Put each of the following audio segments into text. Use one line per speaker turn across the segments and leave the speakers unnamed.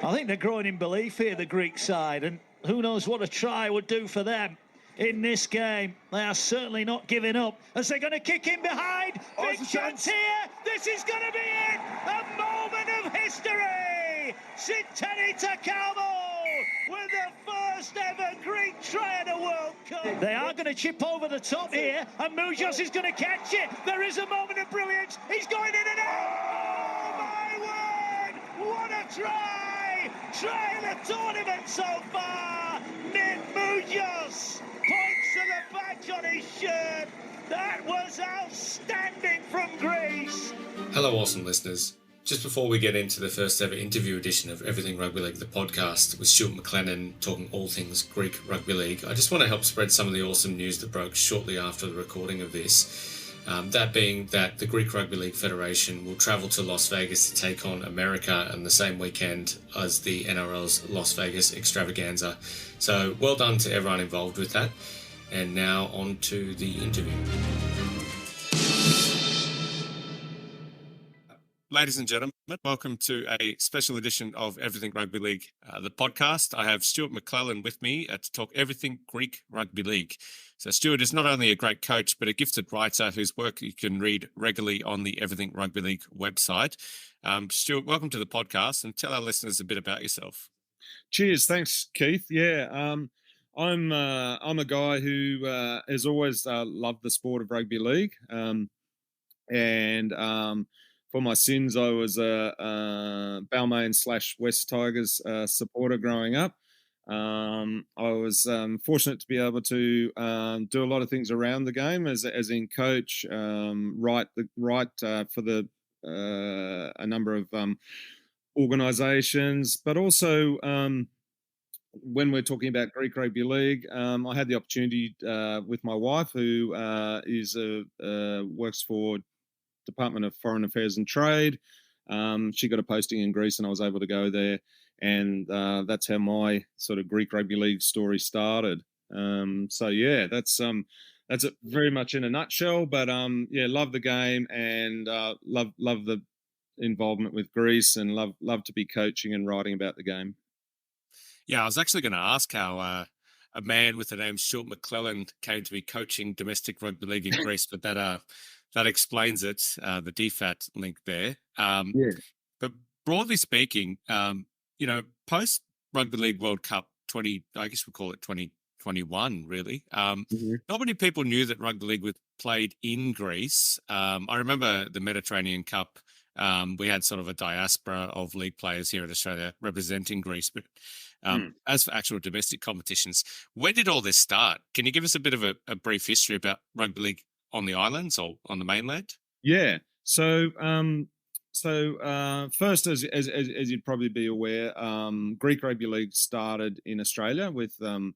I think they're growing in belief here, the Greek side, and who knows what a try would do for them in this game. They are certainly not giving up as they're going to kick in behind. Big chance here. This is going to be it. A moment of history. Sinteni Takamo with the first ever Greek try in a World Cup. They are going to chip over the top here, and Mujoz is going to catch it. There is a moment of brilliance. He's going in and out. Oh my word! What a try! Try of the tournament so far. Nick Mujoz points to the badge on his shirt. That was outstanding from Greece.
Hello, awesome listeners. Just before we get into the first ever interview edition of Everything Rugby League, the podcast, with Stuart McLennan talking all things Greek Rugby League, I just want to help spread some of the awesome news that broke shortly after the recording of this. That being that the Greek Rugby League Federation will travel to Las Vegas to take on America on the same weekend as the NRL's Las Vegas extravaganza. So well done to everyone involved with that. And now on to the interview. Ladies and gentlemen, welcome to a special edition of Everything Rugby League, the podcast. I have Stuart McLennan with me to talk everything Greek Rugby League. So Stuart is not only a great coach, but a gifted writer whose work you can read regularly on the Everything Rugby League website. Stuart, welcome to the podcast, and tell our listeners a bit about yourself.
Cheers. Thanks, Keith. Yeah, I'm a guy who has always loved the sport of rugby league. For my sins, I was a Balmain / West Tigers supporter growing up. I was fortunate to be able to do a lot of things around the game, as in coach, write for a number of organisations, but also when we're talking about Greek Rugby League, I had the opportunity with my wife, who works for Department of Foreign Affairs and Trade. She got a posting in Greece, and I was able to go there, and that's how my sort of Greek Rugby League story started. So yeah, that's it very much in a nutshell. But yeah, love the game, and love the involvement with Greece, and love to be coaching and writing about the game.
Yeah, I was actually going to ask how a man with the name Stuart McLennan came to be coaching domestic rugby league in Greece, but that explains it, the DFAT link there.
Yeah.
But broadly speaking, post Rugby League World Cup 20, I guess we call it 2021, really. Not many people knew that rugby league was played in Greece. I remember the Mediterranean Cup. We had sort of a diaspora of league players here in Australia representing Greece, but as for actual domestic competitions, when did all this start? Can you give us a bit of a brief history about rugby league on the islands or on the mainland?
Yeah. So first, as you'd probably be aware, Greek Rugby League started in Australia with a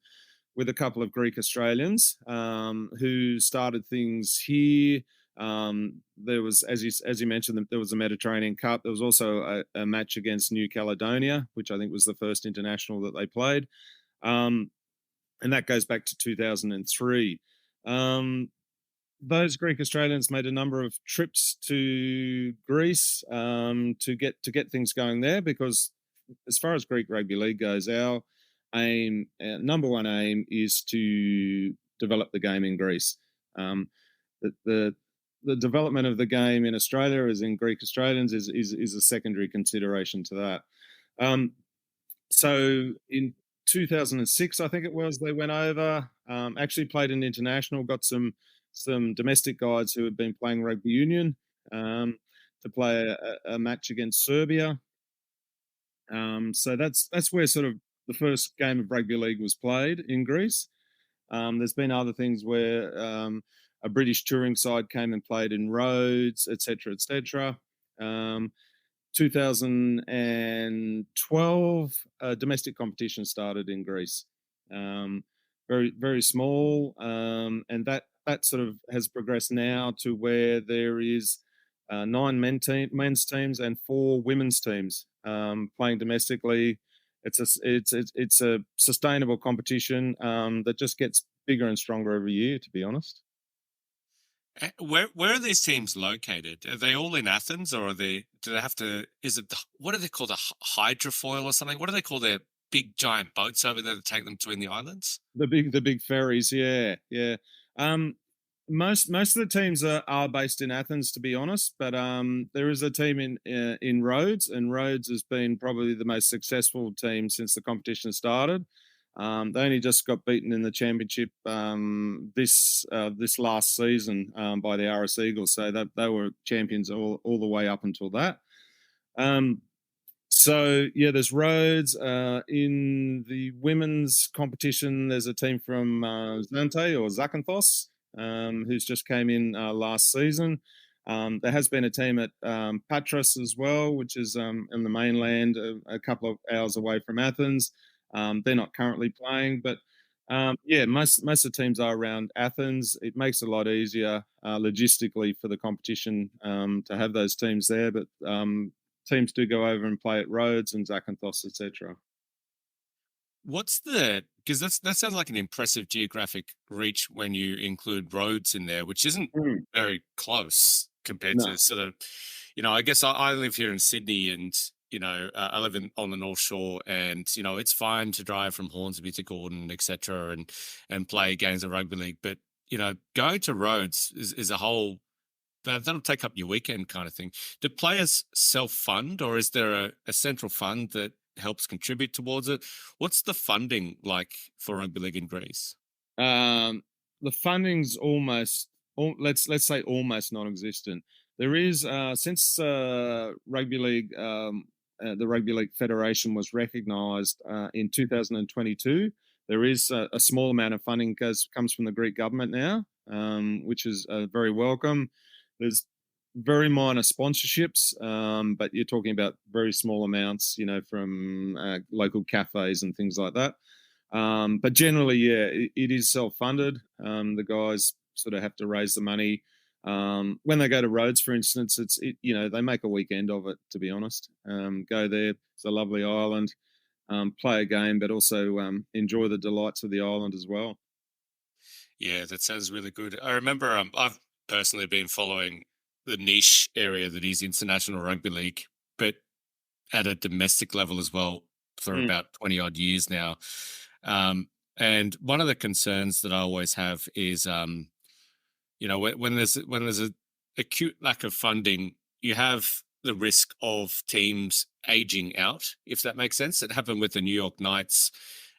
couple of Greek Australians who started things here. There was, as you mentioned, there was a Mediterranean Cup. There was also a match against New Caledonia, which I think was the first international that they played, and that goes back to 2003. Those Greek Australians made a number of trips to Greece to get things going there, because as far as Greek Rugby League goes, our number one aim is to develop the game in Greece. The development of the game in Australia, as in Greek Australians, is a secondary consideration to that. So in 2006, I think it was, they went over, actually played an international, got some domestic guys who had been playing rugby union to play a match against Serbia. So that's where sort of the first game of rugby league was played in Greece. There's been other things where a British touring side came and played in Rhodes, etc., etc. 2012, domestic competition started in Greece. Very, very small, and that sort of has progressed now to where there is 9 men's teams and 4 women's teams playing domestically. It's a sustainable competition that just gets bigger and stronger every year, to be honest.
Where are these teams located? Are they all in Athens, or do they have to? Is it what are they called, a hydrofoil or something? What do they call their big giant boats over there that take them between the islands?
The big ferries, yeah, yeah. Um, most of the teams are based in Athens, to be honest. But there is a team in Rhodes, and Rhodes has been probably the most successful team since the competition started. They only just got beaten in the championship this last season by the RS Eagles, so they were champions all the way up until that. Um, so yeah, there's Rhodes. In the women's competition, there's a team from Zante or Zakynthos, who's just came in last season. There has been a team at Patras as well, which is in the mainland, a couple of hours away from Athens. They're not currently playing, but yeah, most of the teams are around Athens. It makes it a lot easier logistically for the competition to have those teams there. But teams do go over and play at Rhodes and Zakynthos, etc.
What's because that sounds like an impressive geographic reach when you include roads in there, which isn't
Mm.
very close compared
No.
to sort of, I guess I live here in Sydney, and, I live on the North Shore, and, it's fine to drive from Hornsby to Gordon, etc., and play games of rugby league. But, going to Rhodes is a whole, that'll take up your weekend kind of thing. Do players self-fund, or is there a central fund that helps contribute towards it? What's the funding like for rugby league in Greece?
The funding's let's say almost non-existent. There is since rugby league, the Rugby League Federation was recognised in 2022. There is a small amount of funding comes from the Greek government now, which is very welcome. There's very minor sponsorships, but you're talking about very small amounts, from local cafes and things like that. But generally, yeah, it is self-funded. The guys sort of have to raise the money. When they go to Rhodes, for instance, they make a weekend of it. To be honest, go there. It's a lovely island. Play a game, but also enjoy the delights of the island as well.
Yeah, that sounds really good. I remember I've personally been following the niche area that is international rugby league, but at a domestic level as well for
Mm.
about 20 odd years now. And one of the concerns that I always have is, when there's a acute lack of funding, you have the risk of teams aging out, if that makes sense. It happened with the New York Knights,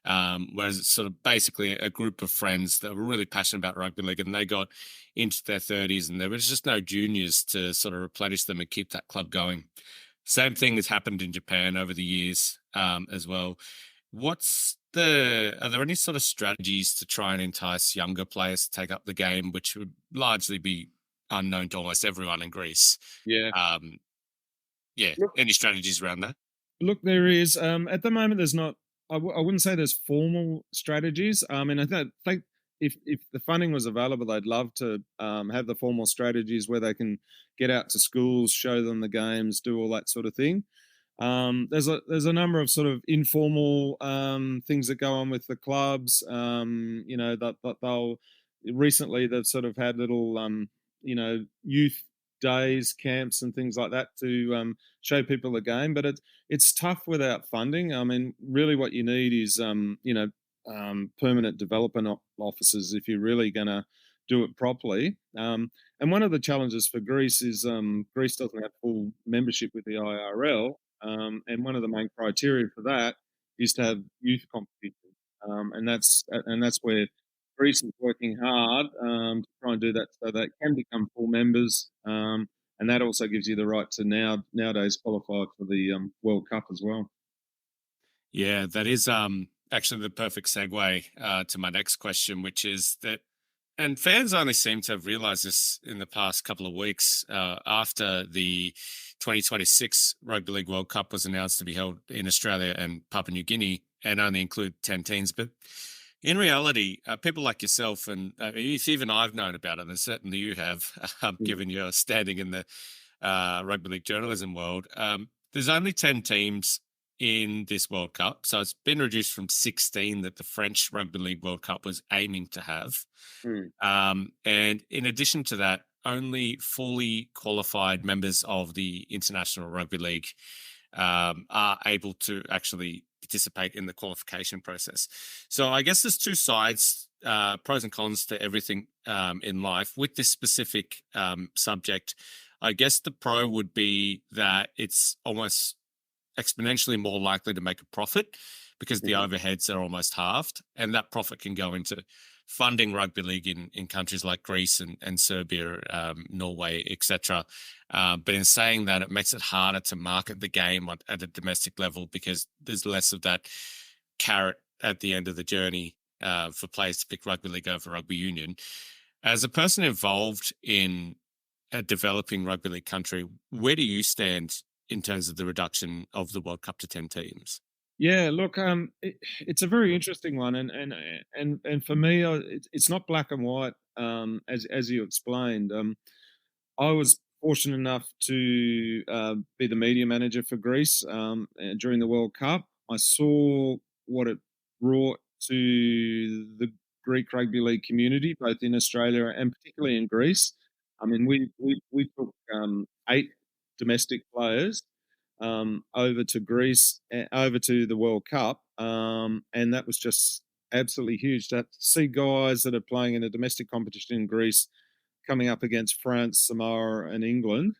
whereas it's sort of basically a group of friends that were really passionate about rugby league, and they got into their 30s, and there was just no juniors to sort of replenish them and keep that club going. Same thing has happened in Japan over the years as well. Are there any sort of strategies to try and entice younger players to take up the game, which would largely be unknown to almost everyone in Greece?
Yeah.
Yeah,
Look,
any strategies around that?
look, there is at the moment. There's not. I wouldn't say there's formal strategies. I mean, I think if the funding was available, they'd love to have the formal strategies where they can get out to schools, show them the games, do all that sort of thing. There's a number of sort of informal things that go on with the clubs. That they'll recently they've sort of had little youth days, camps, and things like that to show people the game. But it's tough without funding. I mean, really, what you need is permanent development officers if you're really going to do it properly. And one of the challenges for Greece is Greece doesn't have full membership with the IRL, and one of the main criteria for that is to have youth competition, and that's where Greece is working hard to try and do that so they can become full members, and that also gives you the right to nowadays qualify for the World Cup as well.
Yeah, that is actually the perfect segue to my next question, which is that, and fans only seem to have realised this in the past couple of weeks after the 2026 Rugby League World Cup was announced to be held in Australia and Papua New Guinea and only include 10 teams. But in reality, people like yourself, and even I've known about it, and certainly you have, given your standing in the rugby league journalism world, there's only 10 teams in this World Cup. So it's been reduced from 16 that the French Rugby League World Cup was aiming to have.
Mm.
And in addition to that, only fully qualified members of the International Rugby League are able to actually participate in the qualification process. So I guess there's two sides, pros and cons to everything in life. With this specific subject, I guess the pro would be that it's almost exponentially more likely to make a profit because the overheads are almost halved, and that profit can go into funding rugby league in countries like Greece and Serbia, Norway, etc. But in saying that, it makes it harder to market the game at a domestic level because there's less of that carrot at the end of the journey for players to pick rugby league over rugby union. As a person involved in a developing rugby league country, where do you stand in terms of the reduction of the World Cup to 10 teams?
Yeah, look, it's a very interesting one, and for me, it's not black and white, as you explained. I was fortunate enough to be the media manager for Greece during the World Cup. I saw what it brought to the Greek rugby league community, both in Australia and particularly in Greece. I mean, we took 8 domestic players over to Greece, over to the World Cup, and that was just absolutely huge. To see guys that are playing in a domestic competition in Greece coming up against France, Samoa, and England,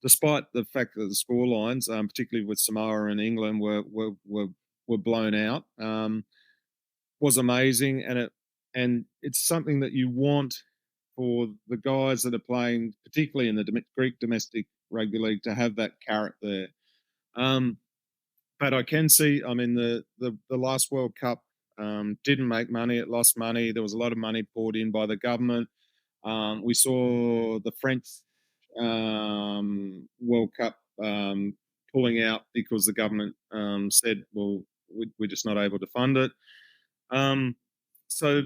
despite the fact that the score lines, particularly with Samoa and England, were blown out, was amazing, and it's something that you want for the guys that are playing, particularly in the Greek domestic rugby league, to have that carrot there. But I can see, I mean, the last World Cup didn't make money; it lost money. There was a lot of money poured in by the government. We saw the French World Cup pulling out because the government said, "Well, we're just not able to fund it." So,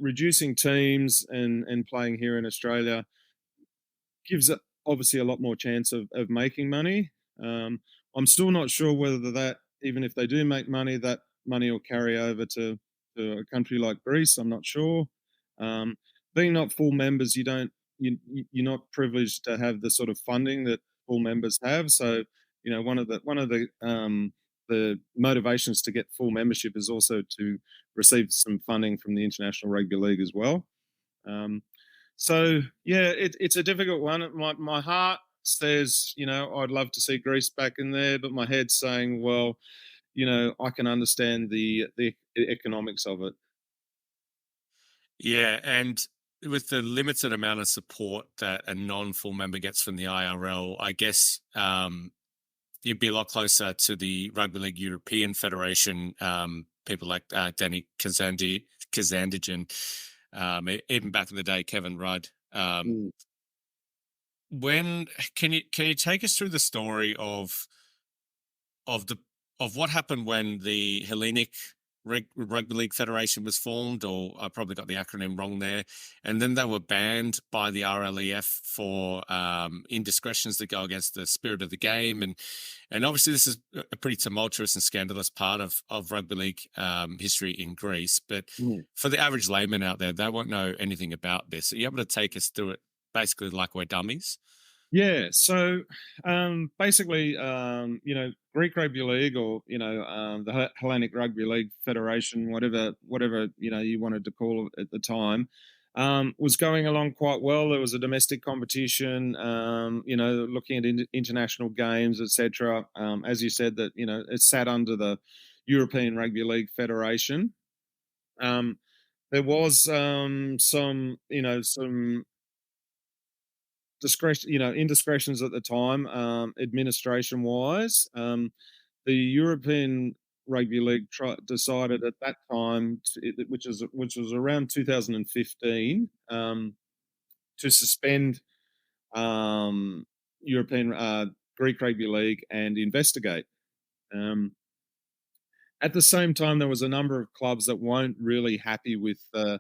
reducing teams and playing here in Australia gives it obviously a lot more chance of making money. I'm still not sure whether that, even if they do make money, that money will carry over to a country like Greece. I'm not sure. Um, Being not full members, you're not privileged to have the sort of funding that full members have. So, one of the motivations to get full membership is also to receive some funding from the International Rugby League as well. So yeah, it's a difficult one. My heart says, I'd love to see Greece back in there, but my head's saying, well, I can understand the economics of it.
Yeah, and with the limited amount of support that a non-full member gets from the IRL, I guess you'd be a lot closer to the Rugby League European Federation. People like Danny Kazandijan, even back in the day, Kevin Rudd. When can you take us through the story of the of what happened when the Hellenic Rugby League Federation was formed, or I probably got the acronym wrong there, and then they were banned by the RLEF for indiscretions that go against the spirit of the game, and obviously this is a pretty tumultuous and scandalous part of rugby league history in Greece. But for the average layman out there, they won't know anything about this. Are you able to take us through it, basically like we're dummies?
Yeah, so basically, Greek Rugby League, or the Hellenic Rugby League Federation, whatever you wanted to call it at the time, was going along quite well. There was a domestic competition, looking at international games, etc. As you said, that it sat under the European Rugby League Federation. There was some indiscretions at the time, administration wise. The European Rugby League decided at that time, which was around 2015, to suspend European Greek Rugby League and investigate. At the same time, there was a number of clubs that weren't really happy with the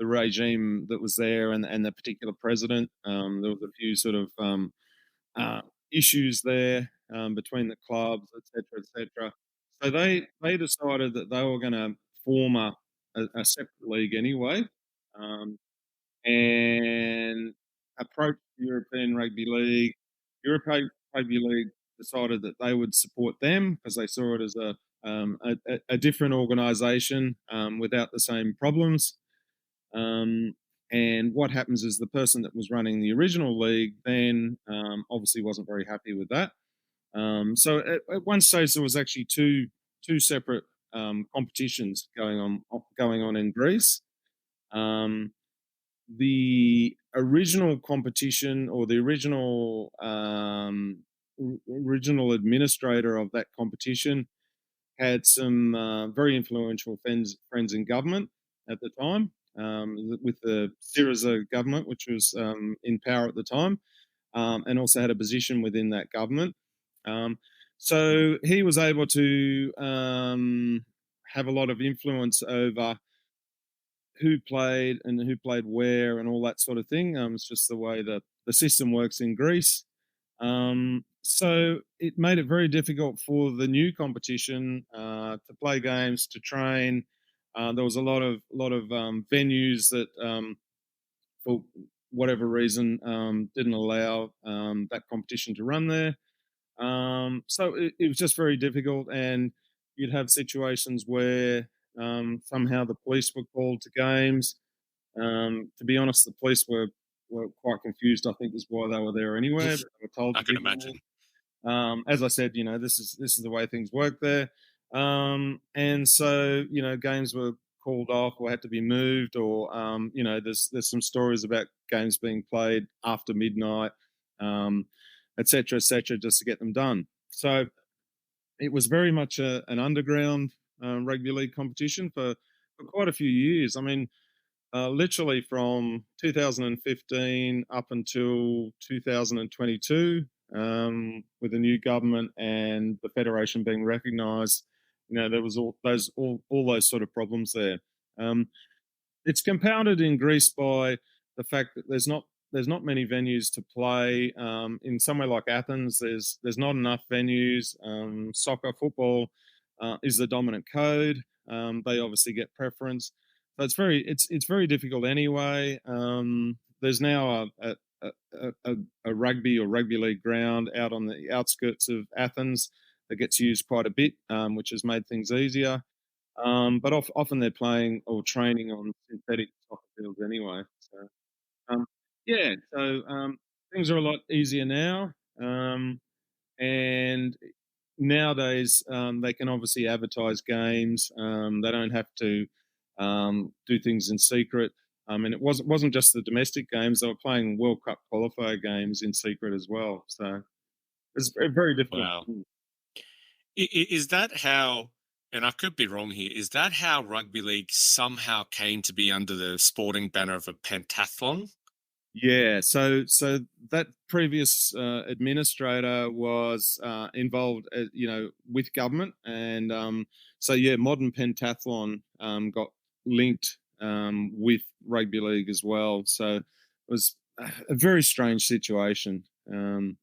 regime that was there, and the particular president. There was a few sort of issues there between the clubs, etc., etc. So they decided that they were going to form a separate league anyway, and approached the European Rugby League. European Rugby League decided that they would support them because they saw it as a different organisation without the same problems. And what happens is the person that was running the original league then obviously wasn't very happy with that. So at one stage there was actually two separate competitions going on in Greece. The original competition, or the original administrator of that competition, had some very influential friends in government at the time, with the Syriza government, which was in power at the time, and also had a position within that government. So he was able to have a lot of influence over who played and who played where and all that sort of thing. It's just the way that the system works in Greece. So it made it very difficult for the new competition to play games, to train. There was a lot of venues that, for whatever reason, didn't allow that competition to run there. So it was just very difficult, and you'd have situations where somehow the police were called to games. To be honest, the police were quite confused, I think, is why they were there anyway. They were told
I can imagine.
as I said, this is the way things work there. And so, games were called off or had to be moved, or there's some stories about games being played after midnight, etc., just to get them done. So it was very much an underground rugby league competition for quite a few years. I mean, literally from 2015 up until 2022, with the new government and the federation being recognised, there was all those sort of problems there. It's compounded in Greece by the fact that there's not many venues to play. In somewhere like Athens, there's not enough venues. Soccer, football is the dominant code. They obviously get preference. So it's very difficult anyway. There's now a rugby or rugby league ground out on the outskirts of Athens that gets used quite a bit, which has made things easier. But often they're playing or training on synthetic soccer fields anyway. So yeah, so things are a lot easier now, and nowadays they can obviously advertise games. They don't have to do things in secret. And it wasn't just the domestic games; they were playing World Cup qualifier games in secret as well. So it's very difficult.
Wow. Is that how, and I could be wrong here, is that how rugby league somehow came to be under the sporting banner of a pentathlon?
Yeah, so that previous administrator was involved, with government, and so yeah, modern pentathlon got linked with rugby league as well. So it was a very strange situation, and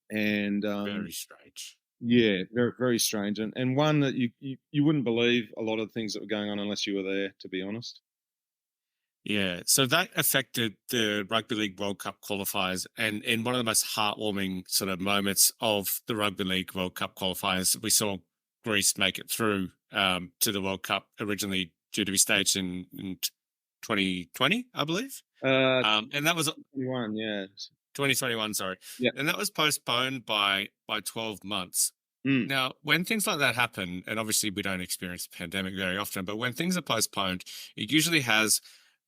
Very strange.
yeah, very very strange, and one that you wouldn't believe a lot of things that were going on unless you were there, to be honest.
Yeah, so that affected the Rugby League World Cup qualifiers, and in one of the most heartwarming sort of moments of the Rugby League World Cup qualifiers, we saw Greece make it through to the World Cup, originally due to be staged in 2020, I believe. And that was
21, yeah.
2021, sorry.
Yeah.
And that was postponed by 12 months.
Mm.
Now, when things like that happen, and obviously we don't experience a pandemic very often, but when things are postponed, it usually has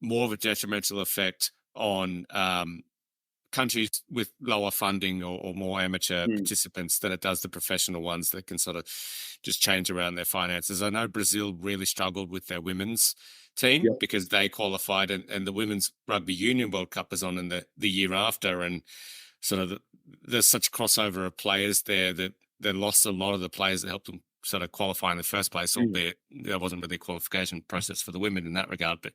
more of a detrimental effect on countries with lower funding or more amateur participants than it does the professional ones that can sort of just change around their finances. I know Brazil really struggled with their women's team because they qualified, and the Women's Rugby Union World Cup is on in the year after, and sort of there's such crossover of players there that they lost a lot of the players that helped them sort of qualify in the first place, albeit there wasn't really a qualification process for the women in that regard. But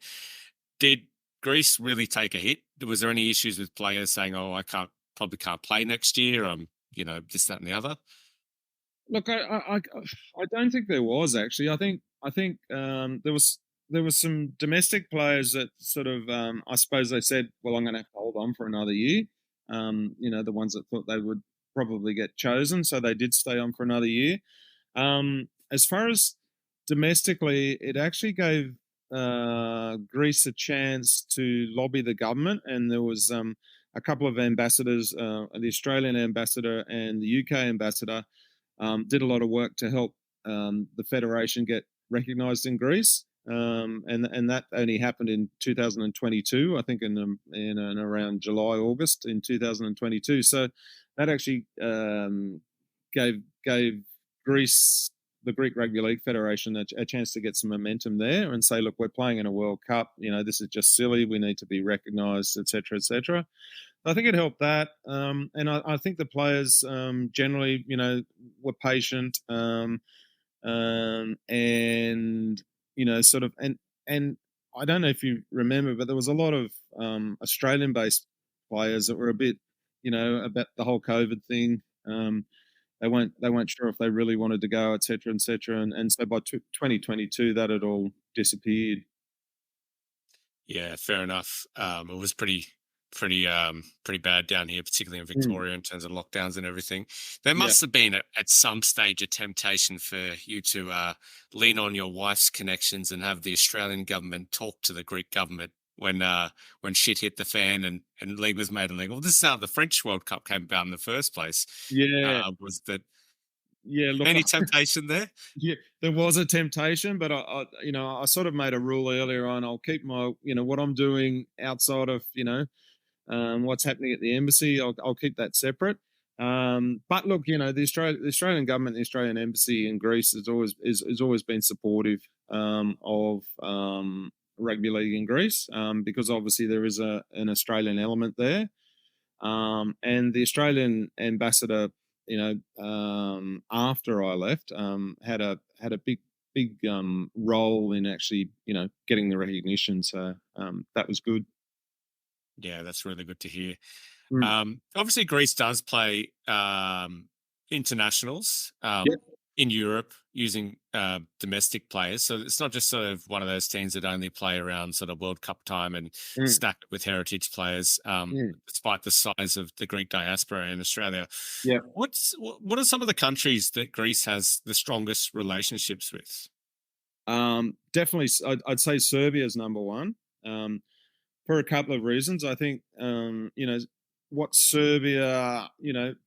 did Greece really take a hit? Was there any issues with players saying, "Oh, I probably can't play next year"? This, that, and the other.
Look, I don't think there was actually. I think there was there was some domestic players that sort of, I suppose they said, well, I'm going to have to hold on for another year. The ones that thought they would probably get chosen, so they did stay on for another year. As far as domestically, it actually gave Greece a chance to lobby the government, and there was a couple of ambassadors, the Australian ambassador and the UK ambassador, did a lot of work to help the federation get recognised in Greece, and that only happened in 2022, I think, in around July, August in 2022. So that actually gave Greece, the Greek Rugby League Federation, a chance to get some momentum there and say, look, we're playing in a World Cup. This is just silly. We need to be recognised, etc., etc. I think it helped that, and I think the players generally, were patient, and sort of, and I don't know if you remember, but there was a lot of Australian-based players that were a bit, about the whole COVID thing. They weren't sure if they really wanted to go, etc., etc., and so by 2022, that had all disappeared.
Yeah, fair enough. It was pretty bad down here, particularly in Victoria, in terms of lockdowns and everything. There
Yeah.
must have been at some stage a temptation for you to lean on your wife's connections and have the Australian government talk to the Greek government when shit hit the fan and league was made illegal. This is how the French World Cup came about in the first place.
Yeah.
Was that
Yeah. Look,
any temptation there?
yeah, there was a temptation, but I sort of made a rule earlier on. I'll keep my, what I'm doing outside of, what's happening at the embassy. I'll keep that separate. But look, the Australian government, the Australian embassy in Greece has always been supportive of rugby league in Greece, because obviously there is an Australian element there. And the Australian ambassador, after I left, had a big role in actually, getting the recognition. So that was good.
Yeah, that's really good to hear.
Mm.
Obviously, Greece does play internationals
Yep.
in Europe using domestic players. So it's not just sort of one of those teams that only play around sort of World Cup time and
Mm.
stacked with heritage players, despite the size of the Greek diaspora in Australia.
Yeah.
What are some of the countries that Greece has the strongest relationships with?
Definitely, I'd say Serbia is number one. For a couple of reasons. I think, what Serbia,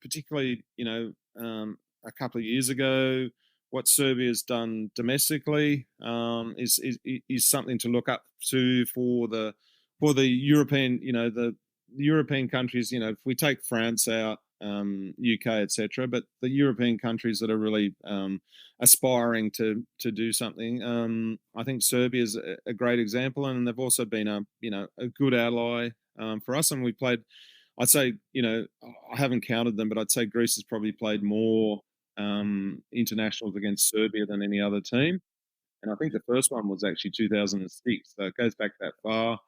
particularly, a couple of years ago, what Serbia's done domestically, is something to look up to for the European, the European countries. If we take France out, UK, etc., but the European countries that are really aspiring to do something. I think Serbia is a great example, and they've also been a good ally for us. And we played. I'd say, I haven't counted them, but I'd say Greece has probably played more internationals against Serbia than any other team. And I think the first one was actually 2006, so it goes back that far.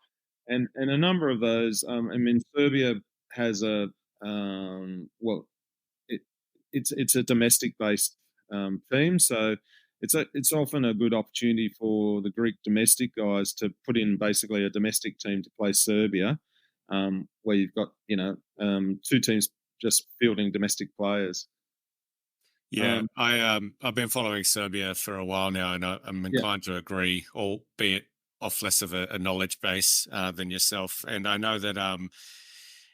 And a number of those. I mean, Serbia has well, it, it's a domestic based team, so it's often a good opportunity for the Greek domestic guys to put in basically a domestic team to play Serbia, where you've got two teams just fielding domestic players.
Yeah, I've been following Serbia for a while now, and I'm
Yeah.
inclined to agree, albeit off less of a knowledge base than yourself. And I know that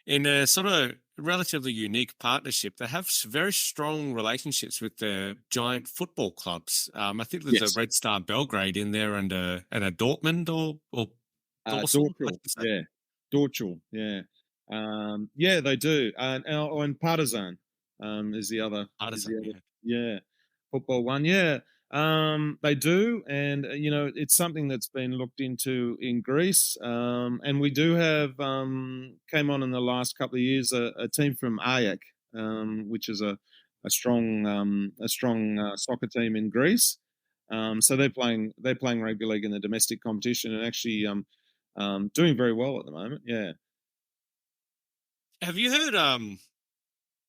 in a sort of relatively unique partnership, they have very strong relationships with the giant football clubs. I think there's
Yes.
a Red Star Belgrade in there and a Dortmund or Dortmund, I
Dortmund,
should say.
yeah. Dortmund, yeah. Yeah, they do. And Partizan is the other.
Artisan, yeah.
Yeah, football one. Yeah, they do, and it's something that's been looked into in Greece. And we do have came on in the last couple of years a team from Ajax, which is a strong soccer team in Greece. So they're playing rugby league in the domestic competition and actually doing very well at the moment. Yeah.
Have you heard?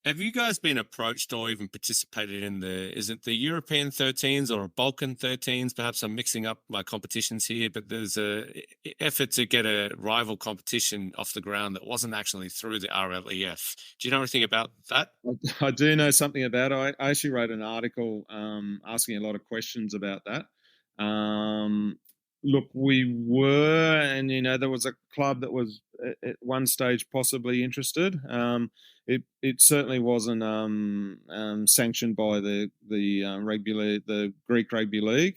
Have you guys been approached or even participated in is it the European 13s or Balkan 13s? Perhaps I'm mixing up my competitions here, but there's effort to get a rival competition off the ground that wasn't actually through the RLEF. Do you know anything about that?
I do know something about it. I actually wrote an article asking a lot of questions about that. Look, we were, and there was a club that was at one stage possibly interested. It certainly wasn't sanctioned by the rugby league, the Greek rugby league.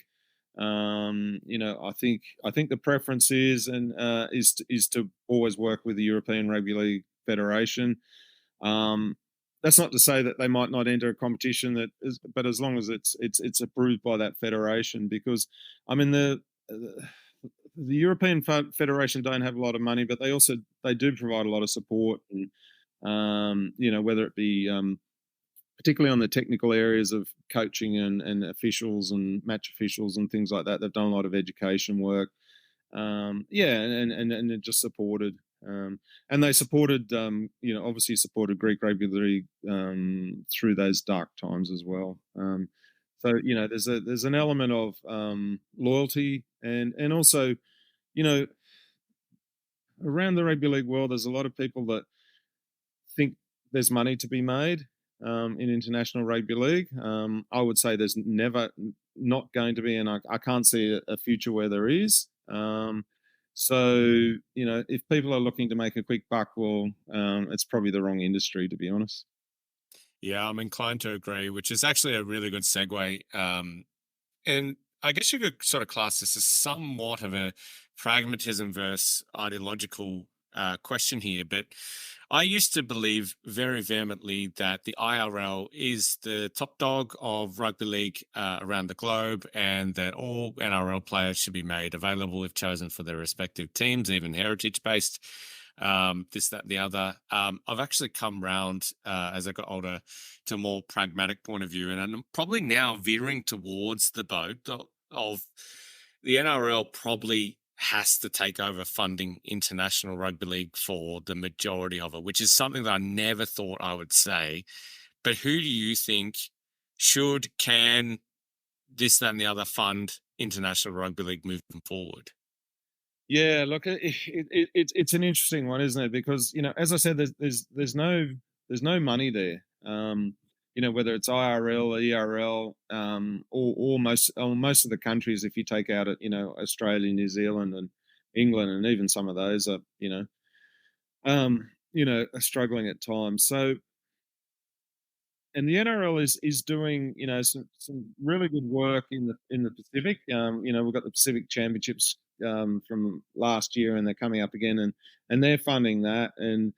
I think the preference is is to always work with the European Rugby League Federation. That's not to say that they might not enter a competition but as long as it's approved by that federation, because I mean the European Federation don't have a lot of money, but they do provide a lot of support, and whether it be particularly on the technical areas of coaching and officials and match officials and things like that. They've done a lot of education work. And it just supported. And they supported, obviously supported Greek rugby league through those dark times as well. So there's an element of loyalty and also, around the rugby league world, there's a lot of people that think there's money to be made in international rugby league. I would say there's never not going to be, and I can't see a future where there is. So if people are looking to make a quick buck, well, it's probably the wrong industry, to be honest.
Yeah, I'm inclined to agree, which is actually a really good segue. And I guess you could sort of class this as somewhat of a pragmatism versus ideological question here, but I used to believe very vehemently that the IRL is the top dog of rugby league around the globe, and that all NRL players should be made available if chosen for their respective teams, even heritage-based, this, that, and the other. I've actually come round as I got older to a more pragmatic point of view, and I'm probably now veering towards the boat of the NRL probably has to take over funding international rugby league for the majority of it, which is something that I never thought I would say. But who do you think can this, that, and the other fund international rugby league moving forward?
Yeah, look, it's an interesting one, isn't it? Because as I said, there's no money there. Whether it's IRL, ERL, or most of the countries, if you take out it, Australia, New Zealand, and England, and even some of those are are struggling at times. So, and the NRL is doing some really good work in the Pacific. We've got the Pacific Championships from last year, and they're coming up again, and they're funding that. And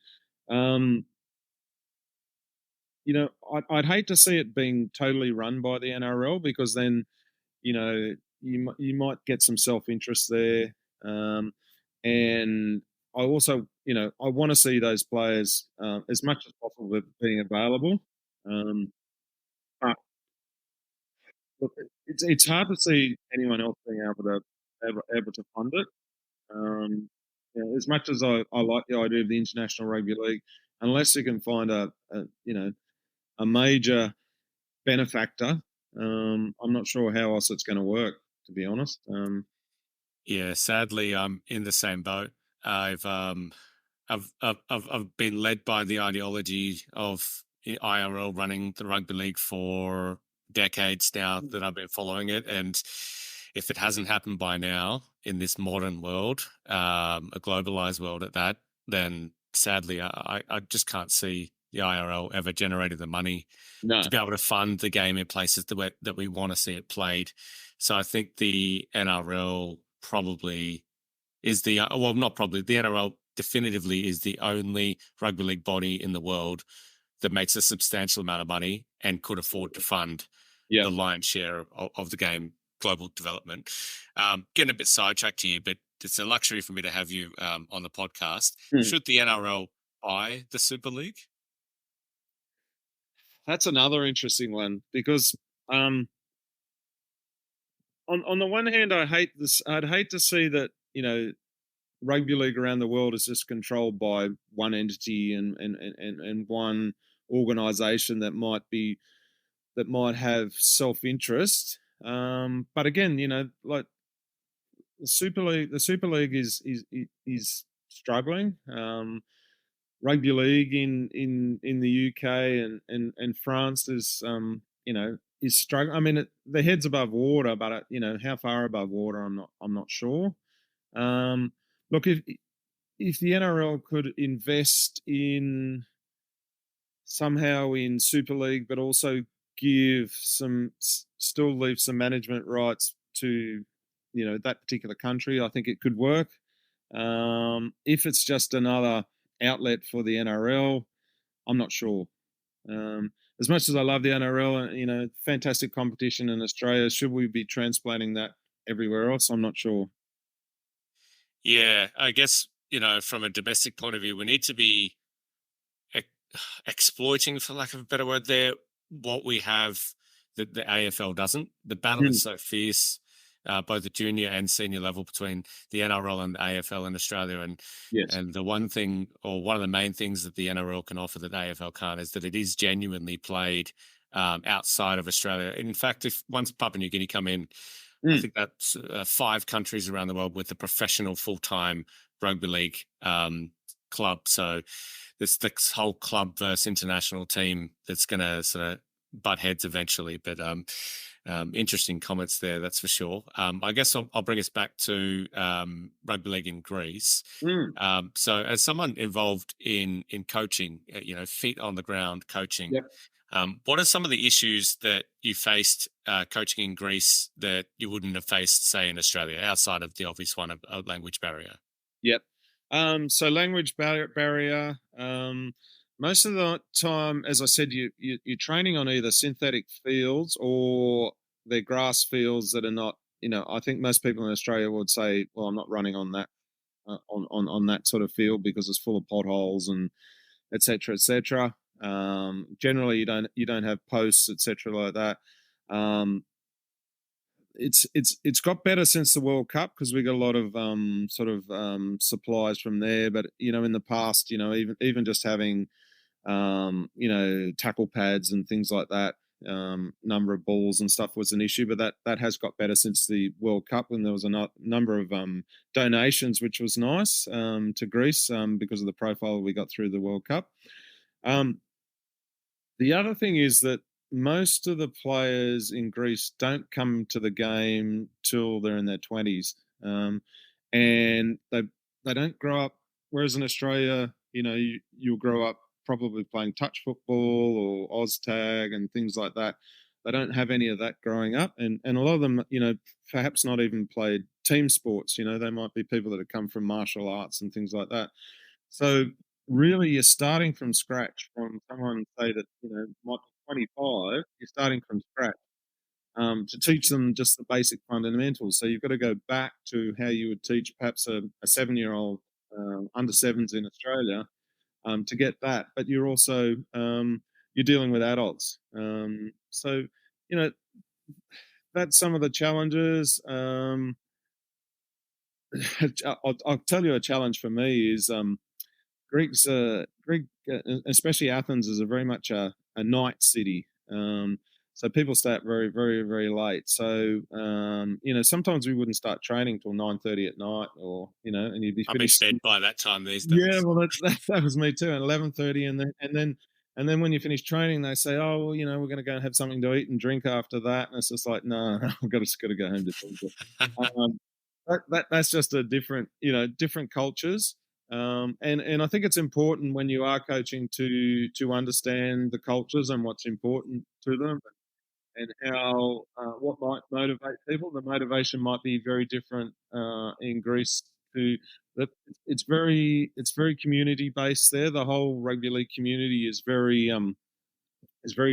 I'd hate to see it being totally run by the NRL, because then you might get some self-interest there. And I also I want to see those players as much as possible being available. But look, it's hard to see anyone else being able to fund it. As much as I like the idea of the International Rugby League, unless you can find a major benefactor, I'm not sure how else it's going to work, to be honest.
Yeah, sadly, I'm in the same boat. I've been led by the ideology of IRL running the rugby league for decades now that I've been following it, and if it hasn't happened by now in this modern world, a globalized world at that, then sadly, I just can't see the IRL ever generating the money to be able to fund the game in places that we want to see it played. So I think the NRL probably is the NRL definitively is the only rugby league body in the world that makes a substantial amount of money and could afford to fund the lion's share of the game global development. Getting a bit sidetracked here, but it's a luxury for me to have you on the podcast. Should the NRL buy the Super League?
That's another interesting one, because on the one hand, I'd hate to see that rugby league around the world is just controlled by one entity and one organisation that might have self-interest. But again, like the Super League is struggling. Rugby league in the UK and France is is struggling. I mean, the head's above water, but how far above water, I'm not sure. Look, if the NRL could invest in somehow in Super League, but also still leave some management rights to that particular country, I think it could work. If it's just another outlet for the NRL, I'm not sure. As much as I love the NRL, fantastic competition in Australia, should we be transplanting that everywhere else? I'm not sure.
Yeah, I guess, from a domestic point of view, we need to be exploiting, for lack of a better word there, what we have that the AFL doesn't. The battle is so fierce, both at junior and senior level, between the NRL and the AFL in Australia. And
Yes.
and the one thing, or one of the main things that the NRL can offer that AFL can't, is that it is genuinely played outside of Australia. In fact, if once Papua New Guinea come in, I think that's 5 countries around the world with a professional full-time rugby league club. So this whole club versus international team that's going to sort of butt heads eventually. But interesting comments there, that's for sure. I guess I'll bring us back to rugby league in Greece. So as someone involved in coaching, feet on the ground coaching,
Yep.
what are some of the issues that you faced coaching in Greece that you wouldn't have faced, say, in Australia, outside of the obvious one of a language barrier?
Yep. So language barrier. Most of the time, as I said, you're training on either synthetic fields or they're grass fields that are not. I think most people in Australia would say, "Well, I'm not running on that on that sort of field because it's full of potholes and etc. etc." Generally, you don't have posts, etc. like that. It's got better since the World Cup because we got a lot of supplies from there. But in the past, even just having tackle pads and things like that, number of balls and stuff was an issue. But that has got better since the World Cup, and there was a number of donations, which was nice to Greece because of the profile we got through the World Cup. The other thing is that most of the players in Greece don't come to the game till they're in their 20s, and they don't grow up. Whereas in Australia, you'll grow up probably playing touch football or OzTag and things like that. They don't have any of that growing up, and a lot of them, perhaps not even played team sports. They might be people that have come from martial arts and things like that. So really, you're starting from scratch from someone, say, that might be 25. You're starting from scratch to teach them just the basic fundamentals. So you've got to go back to how you would teach perhaps a 7-year-old under sevens in Australia to get that. But you're also you're dealing with adults. So that's some of the challenges. I'll tell you, a challenge for me is Greek, especially Athens, is a very much a night city. So people stay up very, very, very late. So sometimes we wouldn't start training till 9:30 at night, or and you'd be finished.
I'll be fed by that time these days.
Yeah, well, that was me too. At 11:30, and then when you finish training, they say, "Oh, well, we're going to go and have something to eat and drink after that." And it's just like, no, I've got to go home to sleep. That's just a different, different cultures. And I think it's important when you are coaching to understand the cultures and what's important to them, and how what might motivate people. The motivation might be very different in Greece. It's very community based there. The whole rugby league community is very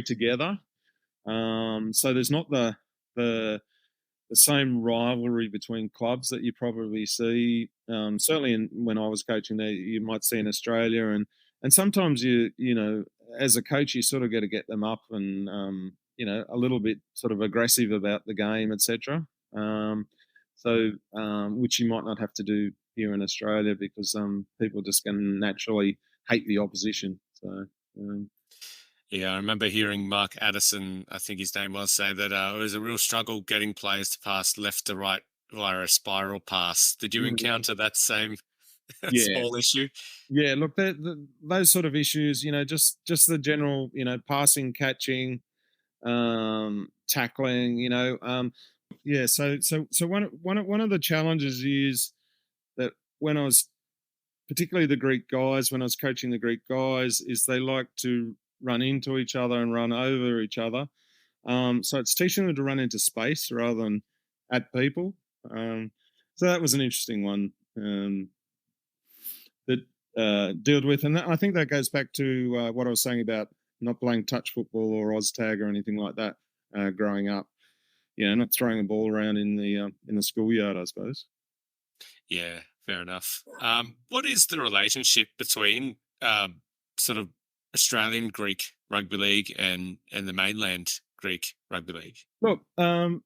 together. So there's not the same rivalry between clubs that you probably see. Certainly, when I was coaching there, you might see in Australia, and sometimes as a coach, you sort of got to get them up and a little bit sort of aggressive about the game, etc. Which you might not have to do here in Australia because people just going to naturally hate the opposition. So.
Yeah, I remember hearing Mark Addison, I think his name was, say that it was a real struggle getting players to pass left to right via a spiral pass. Did you
Mhm.
encounter that same
Yeah.
small issue?
Yeah, look, those sort of issues, just the general, passing, catching, tackling, yeah. So one of the challenges is that when I was, particularly the Greek guys, when I was coaching the Greek guys, is they like to run into each other and run over each other. So it's teaching them to run into space rather than at people. So that was an interesting one. That dealt with, and I think that goes back to what I was saying about not playing touch football or Oztag or anything like that growing up. Not throwing a ball around in the schoolyard, I suppose.
Yeah, fair enough. What is the relationship between sort of Australian Greek rugby league and the mainland Greek rugby league?
Look,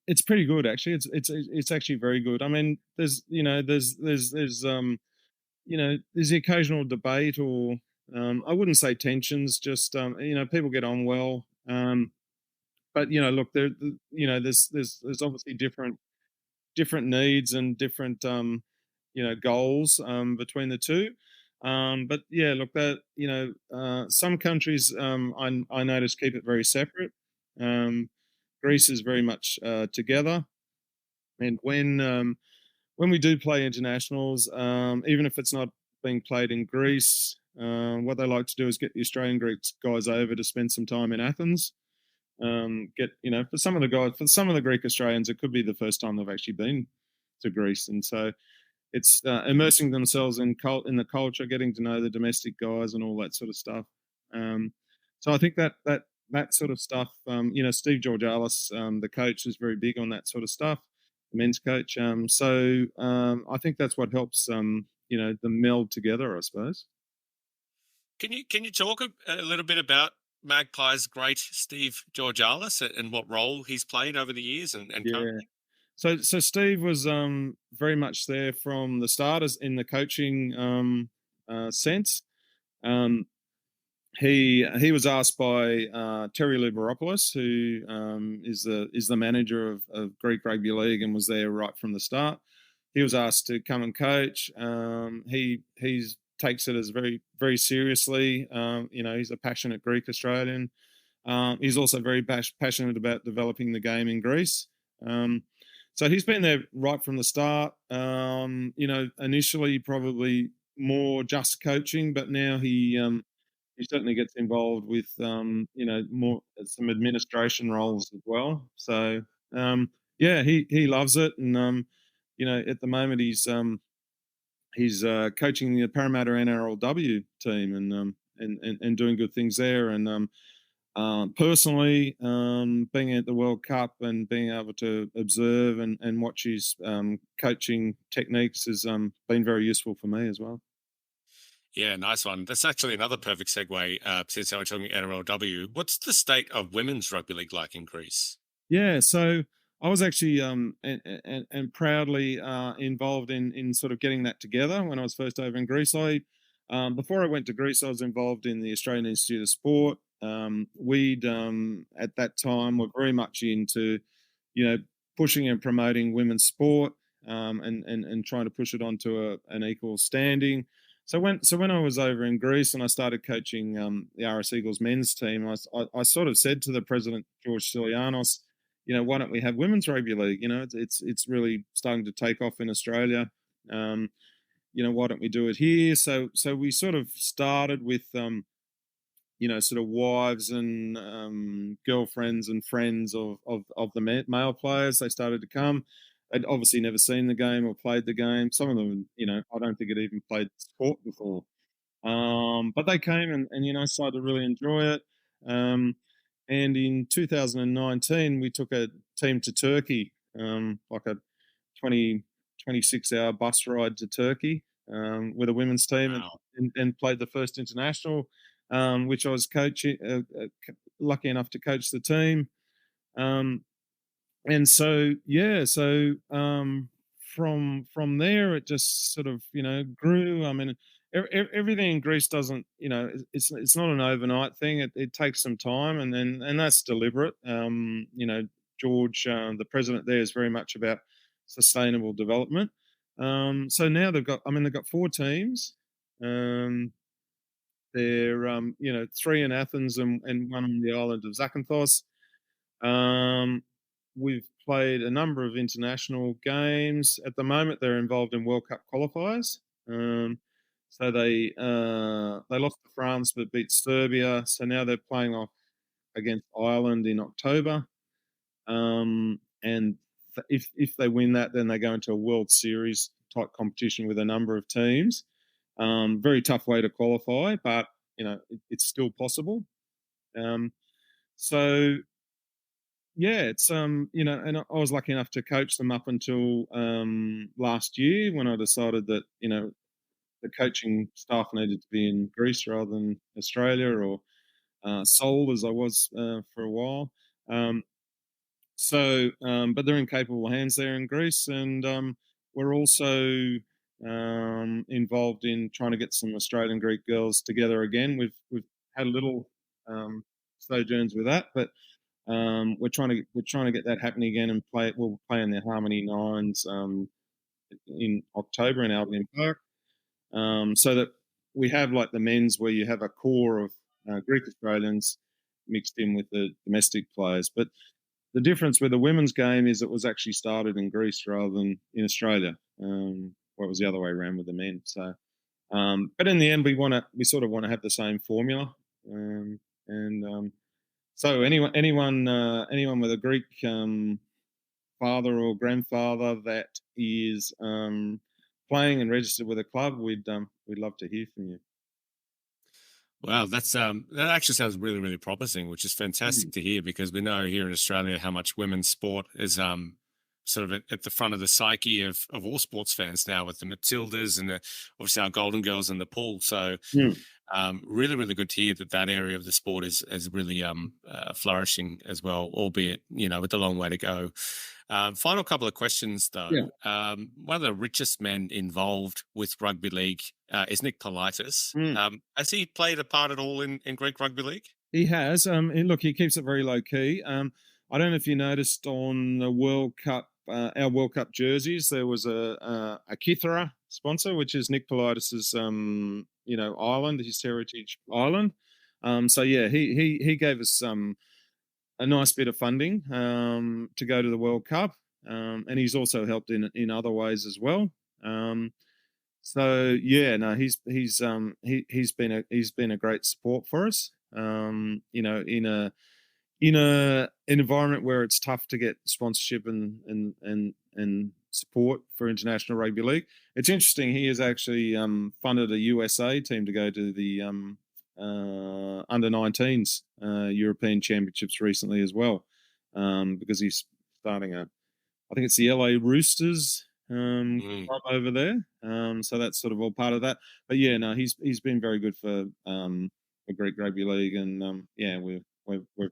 it's pretty good actually. It's actually very good. I mean, there's the occasional debate or I wouldn't say tensions. Just people get on well. But look, there's obviously different needs and different goals between the two. But yeah, look, that some countries I notice keep it very separate. Greece is very much together, and when we do play internationals, even if it's not being played in Greece, what they like to do is get the Australian Greeks guys over to spend some time in Athens. Get for some of the guys, for some of the Greek Australians, it could be the first time they've actually been to Greece, and so it's immersing themselves in the culture, getting to know the domestic guys, and all that sort of stuff. So I think that sort of stuff. Steve Georgalis, the coach, is very big on that sort of stuff. The men's coach. I think that's what helps. Them meld together, I suppose.
Can you talk a little bit about Magpies great Steve Georgalis and what role he's played over the years and
Yeah.
currently?
So Steve was very much there from the start as in the coaching sense. Um, he was asked by Terry Liberopoulos, who is the manager of Greek Rugby League and was there right from the start. He was asked to come and coach. He takes it as very very seriously. He's a passionate Greek Australian. He's also very passionate about developing the game in Greece. So he's been there right from the start. Initially probably more just coaching, but now he certainly gets involved with more some administration roles as well. So yeah, he loves it, and at the moment he's coaching the Parramatta NRLW team and doing good things there. And personally, being at the World Cup and being able to observe and watch his coaching techniques has been very useful for me as well.
Yeah, nice one. That's actually another perfect segue since we're talking NRLW. What's the state of women's rugby league like in Greece?
Yeah, so I was actually and proudly involved in sort of getting that together when I was first over in Greece. Before I went to Greece, I was involved in the Australian Institute of Sport. We'd at that time were very much into you know pushing and promoting women's sport and trying to push it onto an equal standing. So when I was over in Greece and I started coaching the RS Eagles men's team, I sort of said to the president George Stylianos, why don't we have women's rugby league? It's really starting to take off in Australia. Why don't we do it here? So we sort of started with sort of wives and girlfriends and friends of the male players. They started to come. They'd obviously never seen the game or played the game. Some of them, I don't think had even played sport before. But they came and started to really enjoy it. And in 2019, we took a team to Turkey, like a 26-hour bus ride to Turkey with a women's team
Wow.
and played the first international, which I was coaching, lucky enough to coach the team. And so, yeah, from there, it just sort of, grew. I mean, everything in Greece doesn't, it's not an overnight thing. It takes some time, and that's deliberate. George, the president there, is very much about sustainable development. So now they've got 4 teams. They're, 3 in Athens and 1 on the island of Zakynthos. We've played a number of international games. At the moment, they're involved in World Cup qualifiers. So they lost to France but beat Serbia. So now they're playing off against Ireland in October. And if they win that, then they go into a World Series type competition with a number of teams. Very tough way to qualify, but it's still possible. So yeah, it's and I was lucky enough to coach them up until last year, when I decided that the coaching staff needed to be in Greece rather than Australia, or Seoul, as I was for a while. But they're in capable hands there in Greece, and we're also involved in trying to get some Australian Greek girls together again. We've had a little sojourns with that, but we're trying to get that happening again and play. We'll play in the Harmony Nines in October in Albion Park, so that we have like the men's, where you have a core of Greek Australians mixed in with the domestic players. But the difference with the women's game is it was actually started in Greece rather than in Australia. It was the other way around with the men. So, but in the end, we sort of want to have the same formula. So anyone with a Greek father or grandfather that is playing and registered with a club, we'd love to hear from you.
Wow, that actually sounds really, really promising, which is fantastic to hear, because we know here in Australia how much women's sport is sort of at the front of the psyche of all sports fans now, with the Matildas and obviously our Golden Girls in the pool. So really, really good to hear that area of the sport is really flourishing as well, albeit with a long way to go. Final couple of questions, though.
Yeah.
One of the richest men involved with rugby league is Nick Politis. Has he played a part at all in Greek rugby league?
He has. Look, he keeps it very low key. I don't know if you noticed on the World Cup, our World Cup jerseys, there was a Kythera sponsor, which is Nick Politis's island, his heritage island. So yeah, he gave us a nice bit of funding to go to the World Cup, and he's also helped in other ways as well. So yeah, no, he's been a great support for us. In an environment where it's tough to get sponsorship and support for international rugby league. It's interesting. He has actually funded a USA team to go to the under 19s European Championships recently as well, because he's starting I think it's the LA Roosters club over there. So that's sort of all part of that. But yeah, no, he's been very good for the Greek rugby league, and yeah, we're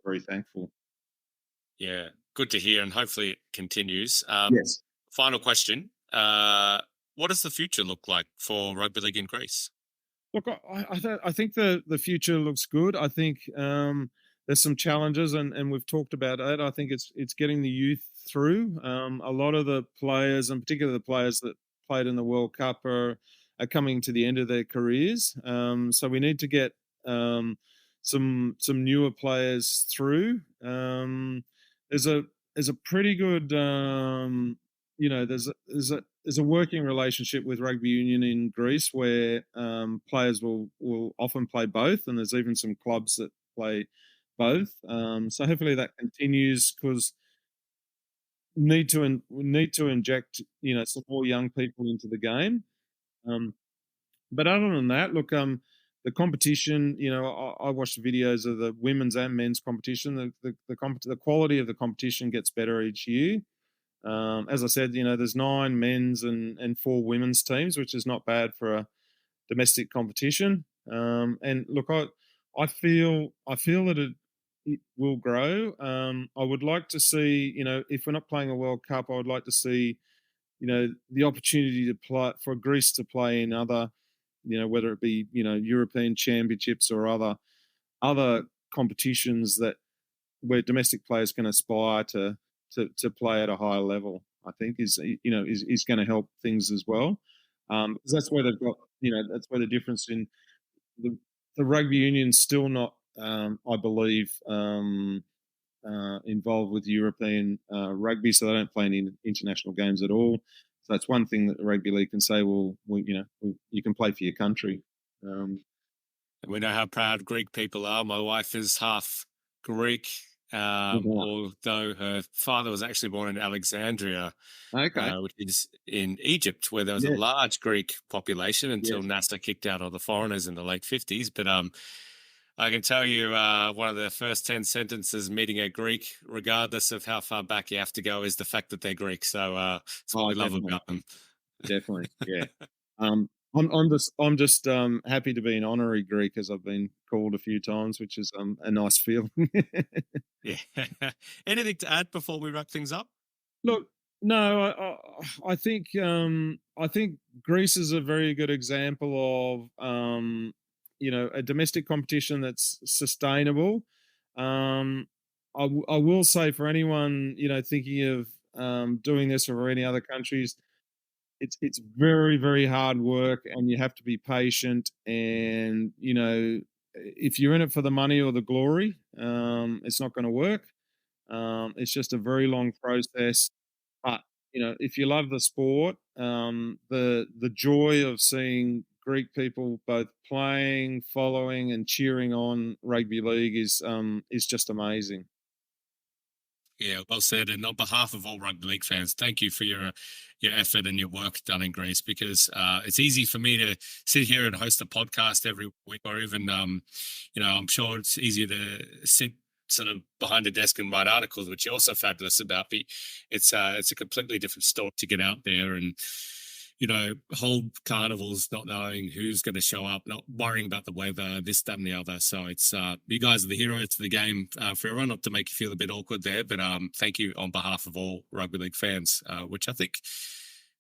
very thankful.
Yeah, good to hear, and hopefully it continues.
Yes.
Final question: what does the future look like for rugby league in Greece?
Look, I think the future looks good. I think there's some challenges, and we've talked about it. I think it's getting the youth through. A lot of the players, and particularly the players that played in the World Cup, are coming to the end of their careers. So we need to get some newer players through. There's a pretty good there's a working relationship with rugby union in Greece, where players will often play both, and there's even some clubs that play both. So hopefully that continues, because we need to inject some more young people into the game. But other than that, look, the competition, I watched videos of the women's and men's competition. The quality of the competition gets better each year. As I said, there's 9 men's and 4 women's teams, which is not bad for a domestic competition. And look, I feel that it will grow. I would like to see, if we're not playing a World Cup, I would like to see, the opportunity to play for Greece to play in other whether it be European championships or other competitions where domestic players can aspire to play at a higher level. I think is going to help things as well, because that's where they've got that's where the difference in the rugby union's still not, I believe, involved with European rugby, so they don't play any international games at all. So that's one thing that the rugby league can say. Well, you can play for your country.
We know how proud Greek people are. My wife is half Greek, although her father was actually born in Alexandria, which is in Egypt, where there was a large Greek population until NASA kicked out all the foreigners in the late 50s. But I can tell you one of the first 10 sentences meeting a Greek, regardless of how far back you have to go, is the fact that they're Greek. So that's what we love about them.
Definitely, yeah. I'm just happy to be an honorary Greek, as I've been called a few times, which is a nice feeling.
Yeah. Anything to add before we wrap things up?
Look, no, I think Greece is a very good example of a domestic competition that's sustainable. I will say, for anyone thinking of doing this or any other countries, it's very, very hard work, and you have to be patient. And if you're in it for the money or the glory, it's not going to work. It's just a very long process. But if you love the sport, the joy of seeing Greek people both playing, following, and cheering on rugby league is just amazing.
Yeah, well said. And on behalf of all rugby league fans, thank you for your effort and your work done in Greece, because it's easy for me to sit here and host a podcast every week, or even, I'm sure it's easier to sit sort of behind a desk and write articles, which you're also fabulous about. But it's a completely different story to get out there and, hold carnivals, not knowing who's going to show up, not worrying about the weather, this, that, and the other. So it's you guys are the heroes of the game for everyone. Not to make you feel a bit awkward there, but thank you on behalf of all rugby league fans, which I think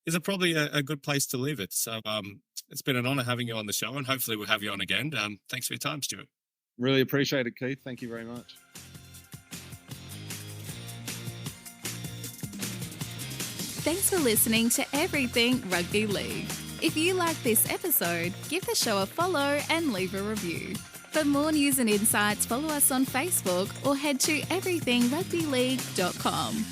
is probably a good place to leave it. So it's been an honour having you on the show, and hopefully we'll have you on again. Thanks for your time, Stuart.
Really appreciate it, Keith. Thank you very much.
Thanks for listening to Everything Rugby League. If you like this episode, give the show a follow and leave a review. For more news and insights, follow us on Facebook or head to everythingrugbyleague.com.